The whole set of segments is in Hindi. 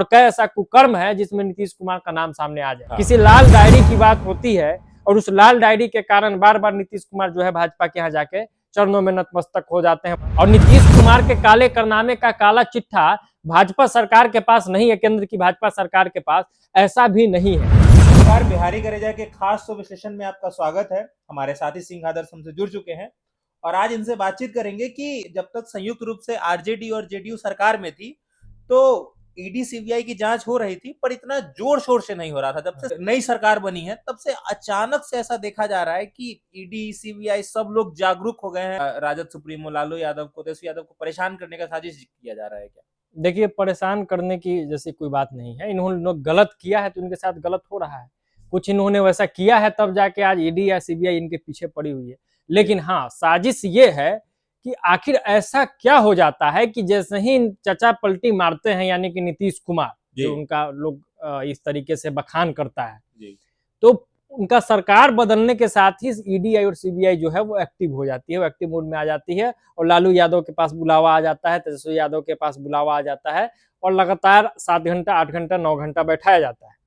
और क्या ऐसा कुकर्म है जिसमें नीतीश कुमार का नाम सामने आ जाए। किसी लाल डायरी की बात होती है और उस लाल डायरी के कारण बार बार नीतीश कुमार जो है भाजपा के यहाँ जाके चरणों में नतमस्तक हो जाते हैं। और नीतीश कुमार के काले कारनामे का काला चिट्ठा भाजपा सरकार के पास नहीं है, केंद्र की भाजपा सरकार के पास ऐसा भी नहीं है। नमस्कार, बिहारी गरेजा के खास शो विश्लेषण में आपका स्वागत है। हमारे साथी सिंह आदर्श हमसे जुड़ चुके हैं और आज इनसे बातचीत करेंगे कि जब तक संयुक्त रूप से आरजेडी और जेडीयू सरकार में थी तो ईडी सीबीआई की जांच हो रही थी, पर इतना जोर शोर से नहीं हो रहा था। जब से नई सरकार बनी है तब से अचानक से ऐसा देखा जा रहा है कि ईडी सीबीआई सब लोग जागरूक हो गए हैं। राजद सुप्रीमो लालू यादव को, तेजस्वी यादव को परेशान करने का साजिश किया जा रहा है क्या? देखिए, परेशान करने की जैसी कोई बात नहीं है। इन्होंने गलत किया है तो इनके साथ गलत हो रहा है। कुछ इन्होंने वैसा किया है तब जाके आज ईडी या सीबीआई इनके पीछे पड़ी हुई है। लेकिन हाँ, साजिश ये है कि आखिर ऐसा क्या हो जाता है कि जैसे ही चचा पलटी मारते हैं, यानी कि नीतीश कुमार, जो उनका लोग इस तरीके से बखान करता है, तो उनका सरकार बदलने के साथ ही ईडी और सीबीआई जो है वो एक्टिव हो जाती है, वो एक्टिव मोड में आ जाती है और लालू यादव के पास बुलावा आ जाता है, तेजस्वी यादव के पास बुलावा आ जाता है और लगातार 7 घंटा 8 घंटा 9 घंटा बैठाया जाता है।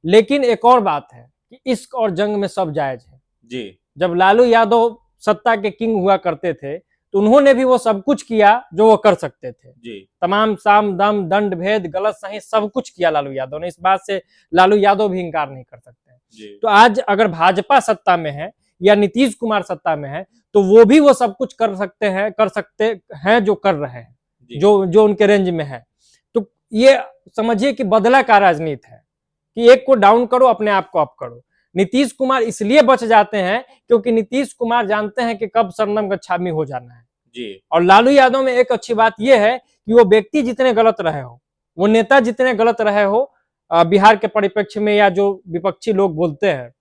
लेकिन एक और बात है कि इश्क और जंग में सब जायज है जी। जब लालू यादव सत्ता के किंग हुआ करते थे तो उन्होंने भी वो सब कुछ किया जो वो कर सकते थे जी। तमाम साम दम दंड भेद गलत सही सब कुछ किया लालू यादव ने। इस बात से लालू यादव भी इंकार नहीं कर सकते। तो आज अगर भाजपा सत्ता में है या नीतीश कुमार सत्ता में है तो वो भी वो सब कुछ कर सकते हैं जो कर रहे हैं, जो उनके रेंज में है। तो ये समझिए कि बदला का राजनीति है कि एक को डाउन करो, अपने आप को अप करो। नीतीश कुमार इसलिए बच जाते हैं क्योंकि नीतीश कुमार जानते हैं कि कब शरणम गच्छामी हो जाना है जी। और लालू यादव में एक अच्छी बात यह है कि वो व्यक्ति जितने गलत रहे हो, वो नेता जितने गलत रहे हो बिहार के परिप्रेक्ष्य में या जो विपक्षी लोग बोलते हैं,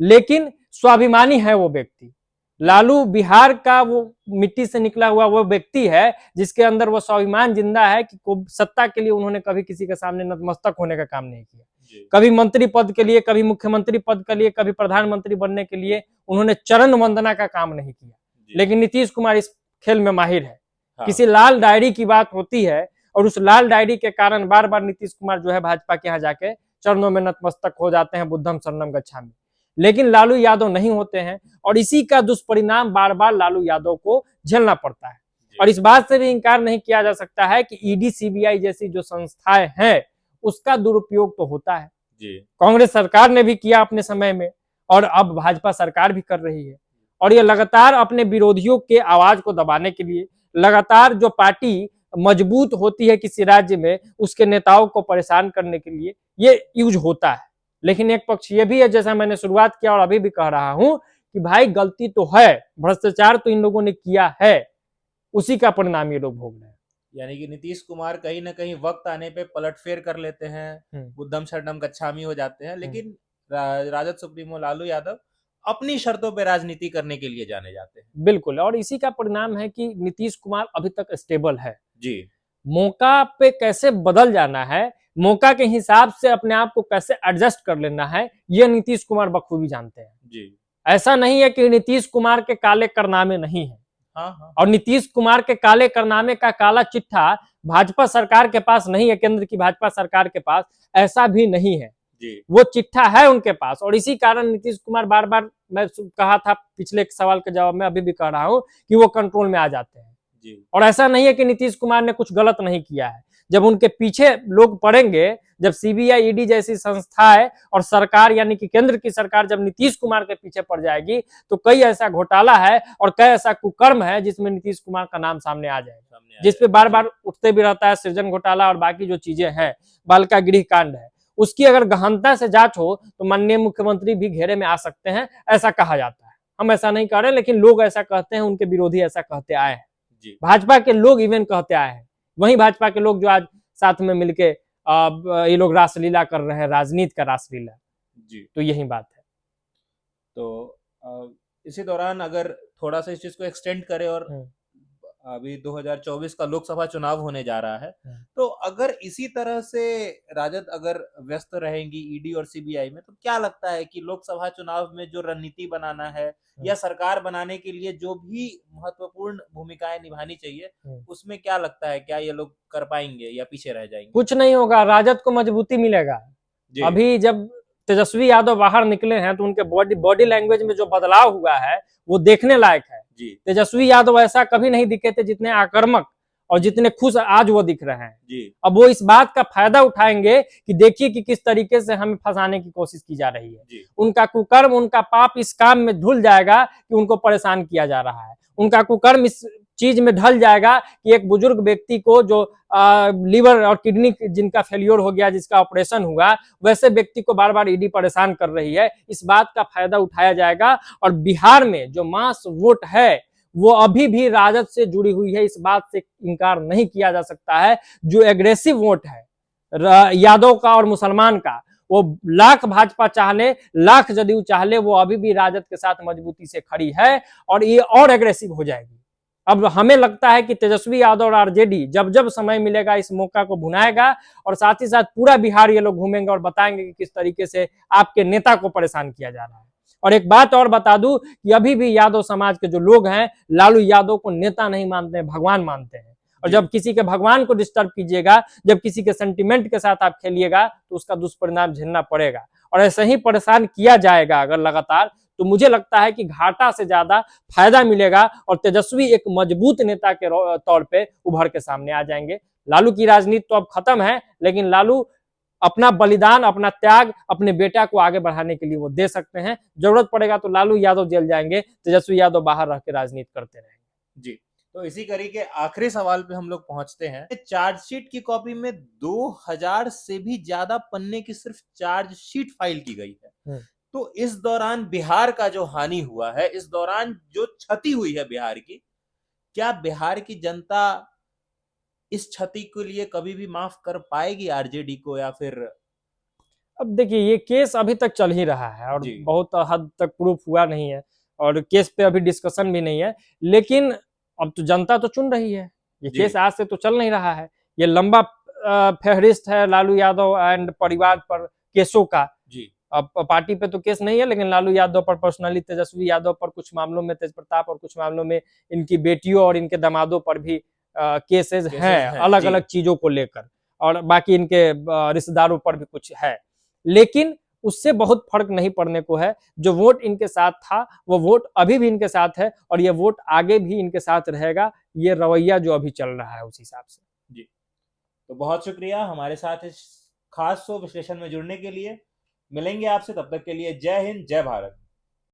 लेकिन स्वाभिमानी है वो व्यक्ति। लालू बिहार का वो मिट्टी से निकला हुआ वो व्यक्ति है जिसके अंदर वो स्वाभिमान जिंदा है कि सत्ता के लिए उन्होंने कभी किसी के सामने नतमस्तक होने का काम नहीं किया। कभी मंत्री पद के लिए, कभी मुख्यमंत्री पद के लिए, कभी प्रधानमंत्री बनने के लिए उन्होंने चरण वंदना का काम नहीं किया। लेकिन नीतीश कुमार इस खेल में माहिर है। किसी लाल डायरी की बात होती है और उस लाल डायरी के कारण बार बार नीतीश कुमार जो है भाजपा के यहाँ जाके चरणों में नतमस्तक हो जाते हैं, बुद्धम शरणम गच्छामि। लेकिन लालू यादव नहीं होते हैं और इसी का दुष्परिणाम बार बार लालू यादव को झेलना पड़ता है। और इस बात से भी इंकार नहीं किया जा सकता है कि ईडी सीबीआई जैसी जो संस्थाएं हैं उसका दुरुपयोग तो होता है। कांग्रेस सरकार ने भी किया अपने समय में और अब भाजपा सरकार भी कर रही है। और ये लगातार अपने विरोधियों के आवाज को दबाने के लिए, लगातार जो पार्टी मजबूत होती है किसी राज्य में उसके नेताओं को परेशान करने के लिए ये यूज होता है। लेकिन एक पक्ष ये भी है, जैसा मैंने शुरुआत किया और अभी भी कह रहा हूं, कि भाई गलती तो है, भ्रष्टाचार तो इन लोगों ने किया है, उसी का परिणाम ये लोग भोग रहे हैं। यानी कि नीतीश कुमार कहीं ना कहीं वक्त आने पे पलटफेर कर लेते हैं, बुद्धम शरणम गच्छामी हो जाते हैं, लेकिन राजद सुप्रीमो लालू यादव अपनी शर्तों पे राजनीति करने के लिए जाने जाते हैं। बिल्कुल, और इसी का परिणाम है कि नीतीश कुमार अभी तक स्टेबल है जी। मौका पे कैसे बदल जाना है, मौका के हिसाब से अपने आप को कैसे एडजस्ट कर लेना है, ये नीतीश कुमार बखूबी जानते हैं जी। ऐसा नहीं है कि नीतीश कुमार के काले कारनामे नहीं है। हाँ। और नीतीश कुमार के काले कारनामे का काला चिट्ठा भाजपा सरकार के पास नहीं है, केंद्र की भाजपा सरकार के पास ऐसा भी नहीं है जी। वो चिट्ठा है उनके पास और इसी कारण नीतीश कुमार बार बार, मैं कहा था पिछले एक सवाल के जवाब में, अभी भी कह रहा हूं कि वो कंट्रोल में आ जाते हैं जी। और ऐसा नहीं है कि नीतीश कुमार ने कुछ गलत नहीं किया है। जब उनके पीछे लोग पड़ेंगे, जब सीबीआई ईडी जैसी संस्थाएं और सरकार यानी कि केंद्र की सरकार जब नीतीश कुमार के पीछे पड़ जाएगी तो कई ऐसा घोटाला है और कई ऐसा कुकर्म है जिसमें नीतीश कुमार का नाम सामने आ जाएगा, जिसपे बार बार उठते भी रहता है सृजन घोटाला और बाकी जो चीजें हैं, बालिका गृह कांड है, उसकी अगर गहनता से जांच हो तो माननीय मुख्यमंत्री भी घेरे में आ सकते हैं, ऐसा कहा जाता है। हम ऐसा नहीं कह रहे, लेकिन लोग ऐसा कहते हैं, उनके विरोधी ऐसा कहते आए हैं, भाजपा के लोग इवन कहते आए हैं। वही भाजपा के लोग जो आज साथ में मिलके ये लोग रासलीला कर रहे हैं, राजनीति का रासलीला जी। तो यही बात है। तो इसी दौरान अगर थोड़ा सा इस चीज को एक्सटेंड करें और अभी 2024 का लोकसभा चुनाव होने जा रहा है, हम्म। तो अगर इसी तरह से राजद अगर व्यस्त रहेंगी ईडी और सीबीआई में, तो क्या लगता है कि लोकसभा चुनाव में जो रणनीति बनाना है या सरकार बनाने के लिए जो भी महत्वपूर्ण भूमिकाएं निभानी चाहिए, उसमें क्या लगता है, क्या ये लोग कर पाएंगे या पीछे रह जाएंगे? कुछ नहीं होगा, राजद को मजबूती मिलेगा। अभी जब तेजस्वी यादव बाहर निकले हैं तो उनके बॉडी लैंग्वेज में जो बदलाव हुआ है वो देखने लायक है। तेजस्वी यादव ऐसा कभी नहीं दिखे थे जितने आक्रामक और जितने खुश आज वो दिख रहे हैं। अब वो इस बात का फायदा उठाएंगे कि देखिए कि किस तरीके से हमें फंसाने की कोशिश की जा रही है। उनका कुकर्म, उनका पाप इस काम में धुल जाएगा कि उनको परेशान किया जा रहा है। उनका कुकर्म इस चीज में ढल जाएगा कि एक बुजुर्ग व्यक्ति को जो लीवर और किडनी जिनका फेलियर हो गया, जिसका ऑपरेशन हुआ, वैसे व्यक्ति को बार बार ईडी परेशान कर रही है। इस बात का फायदा उठाया जाएगा। और बिहार में जो मास वोट है वो अभी भी राजद से जुड़ी हुई है, इस बात से इनकार नहीं किया जा सकता है। जो एग्रेसिव वोट है यादव का और मुसलमान का, वो लाख भाजपा चाहले, लाख जदयू चाहले, वो अभी भी राजद के साथ मजबूती से खड़ी है और ये और एग्रेसिव हो जाएगी। अब हमें लगता है कि तेजस्वी यादव और आरजेडी जब जब समय मिलेगा इस मौका को भुनाएगा और साथ ही साथ पूरा बिहार ये लोग घूमेंगे और बताएंगे कि किस तरीके से आपके नेता को परेशान किया जा रहा है। और एक बात और बता दूं कि अभी भी यादव समाज के जो लोग हैं लालू यादव को नेता नहीं मानते हैं, भगवान मानते हैं। और जब किसी के भगवान को डिस्टर्ब कीजिएगा, जब किसी के सेंटिमेंट के साथ आप खेलिएगा तो उसका दुष्परिणाम झेलना पड़ेगा। और ऐसे ही परेशान किया जाएगा अगर लगातार, तो मुझे लगता है कि घाटा से ज्यादा फायदा मिलेगा और तेजस्वी एक मजबूत नेता के तौर पे उभर के सामने आ जाएंगे। लालू की राजनीति तो अब खत्म है, लेकिन लालू अपना बलिदान, अपना त्याग अपने बेटा को आगे बढ़ाने के लिए वो दे सकते हैं। जरूरत पड़ेगा तो लालू यादव जेल जाएंगे, तेजस्वी यादव बाहर रह के राजनीति करते रहेंगे। जी, तो इसी कड़ी के आखिरी सवाल पे हम लोग पहुंचते हैं। चार्जशीट की कॉपी में 2000 से भी ज्यादा पन्ने की सिर्फ चार्जशीट फाइल की गई है। तो इस दौरान बिहार का जो हानि हुआ है, इस दौरान जो क्षति हुई है बिहार की, क्या बिहार की जनता इस क्षति के लिए कभी भी माफ कर पाएगी आरजेडी को, या फिर? अब देखिए, ये केस अभी तक चल ही रहा है और बहुत हद तक प्रूफ हुआ नहीं है और केस पे अभी डिस्कशन भी नहीं है। लेकिन अब तो जनता तो चुन रही है। ये केस आज से तो चल नहीं रहा है, ये लंबा फहरिस्त है लालू यादव एंड परिवार पर केसों का। अब पार्टी पे तो केस नहीं है, लेकिन लालू यादव पर पर्सनली, तेजस्वी यादव पर कुछ मामलों में, तेज प्रताप और कुछ मामलों में इनकी बेटियों और इनके दामादों पर भी केसेस हैं अलग अलग चीजों को लेकर, और बाकी इनके रिश्तेदारों पर भी कुछ है। लेकिन उससे बहुत फर्क नहीं पड़ने को है। जो वोट इनके साथ था वो वोट अभी भी इनके साथ है और ये वोट आगे भी इनके साथ रहेगा। ये रवैया जो अभी चल रहा है उस हिसाब से। जी, तो बहुत शुक्रिया हमारे साथ इस खास शो विश्लेषण में जुड़ने के लिए। मिलेंगे आपसे, तब तक के लिए जय हिंद, जय भारत।